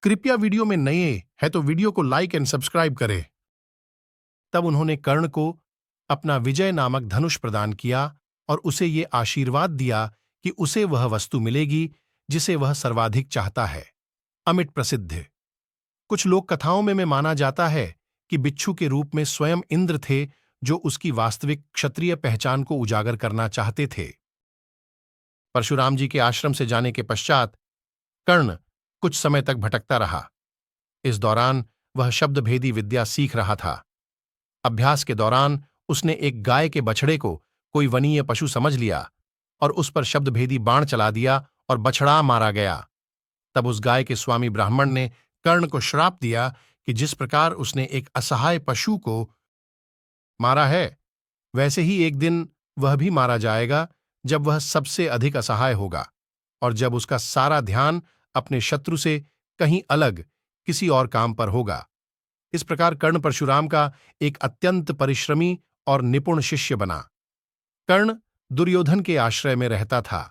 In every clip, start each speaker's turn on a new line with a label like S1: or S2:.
S1: कृपया वीडियो में नए हैं तो वीडियो को लाइक एंड सब्सक्राइब करें। तब उन्होंने कर्ण को अपना विजय नामक धनुष प्रदान किया और उसे ये आशीर्वाद दिया कि उसे वह वस्तु मिलेगी जिसे वह सर्वाधिक चाहता है। अमिट प्रसिद्ध। कुछ लोक कथाओं में माना जाता है कि बिच्छू के रूप में स्वयं इंद्र थे, जो उसकी वास्तविक क्षत्रिय पहचान को उजागर करना चाहते थे। परशुराम जी के आश्रम से जाने के पश्चात कर्ण कुछ समय तक भटकता रहा। इस दौरान वह शब्दभेदी विद्या सीख रहा था। अभ्यास के दौरान उसने एक गाय के बछड़े को कोई वनीय पशु समझ लिया और उस पर शब्दभेदी बाण चला दिया और बछड़ा मारा गया। तब उस गाय के स्वामी ब्राह्मण ने कर्ण को श्राप दिया कि जिस प्रकार उसने एक असहाय पशु को मारा है, वैसे ही एक दिन वह भी मारा जाएगा, जब वह सबसे अधिक असहाय होगा और जब उसका सारा ध्यान अपने शत्रु से कहीं अलग किसी और काम पर होगा। इस प्रकार कर्ण परशुराम का एक अत्यंत परिश्रमी और निपुण शिष्य बना। कर्ण दुर्योधन के आश्रय में रहता था।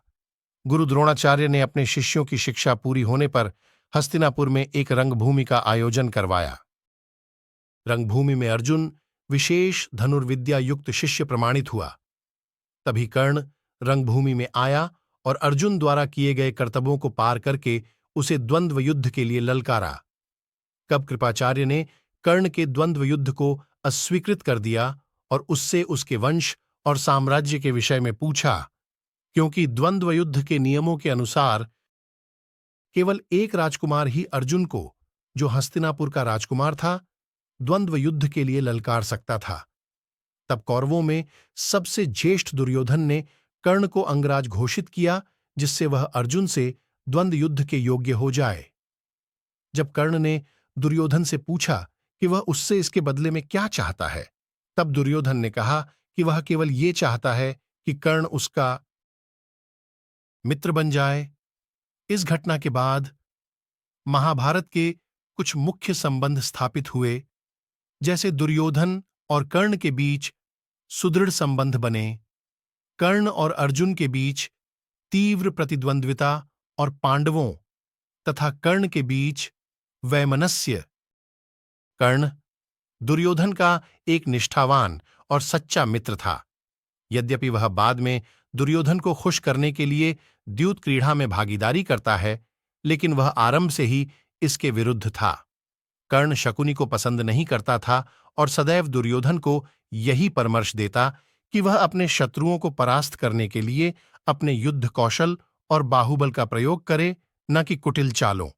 S1: गुरु द्रोणाचार्य ने अपने शिष्यों की शिक्षा पूरी होने पर हस्तिनापुर में एक रंगभूमि का आयोजन करवाया। रंगभूमि में अर्जुन विशेष धनुर्विद्या युक्त शिष्य प्रमाणित हुआ। तभी कर्ण रंगभूमि में आया और अर्जुन द्वारा किए गए कर्तव्यों को पार करके उसे द्वंद्व युद्ध के लिए ललकारा। कब कृपाचार्य ने कर्ण के द्वंद्व युद्ध को अस्वीकृत कर दिया और उससे उसके वंश और साम्राज्य के विषय में पूछा, क्योंकि द्वंद्व युद्ध के नियमों के अनुसार केवल एक राजकुमार ही अर्जुन को, जो हस्तिनापुर का राजकुमार था, द्वंद्व युद्ध के लिए ललकार सकता था। तब कौरवों में सबसे ज्येष्ठ दुर्योधन ने कर्ण को अंगराज घोषित किया, जिससे वह अर्जुन से द्वंद्व युद्ध के योग्य हो जाए। जब कर्ण ने दुर्योधन से पूछा कि वह उससे इसके बदले में क्या चाहता है, तब दुर्योधन ने कहा कि वह केवल ये चाहता है कि कर्ण उसका मित्र बन जाए। इस घटना के बाद महाभारत के कुछ मुख्य संबंध स्थापित हुए, जैसे दुर्योधन और कर्ण के बीच सुदृढ़ संबंध बने। कर्ण और अर्जुन के बीच तीव्र प्रतिद्वंद्विता और पांडवों तथा कर्ण के बीच वैमनस्य। कर्ण दुर्योधन का एक निष्ठावान और सच्चा मित्र था। यद्यपि वह बाद में दुर्योधन को खुश करने के लिए द्यूत क्रीड़ा में भागीदारी करता है, लेकिन वह आरंभ से ही इसके विरुद्ध था। कर्ण शकुनी को पसंद नहीं करता था और सदैव दुर्योधन को यही परामर्श देता कि वह अपने शत्रुओं को परास्त करने के लिए अपने युद्ध कौशल और बाहुबल का प्रयोग करे, न कि कुटिल चालों।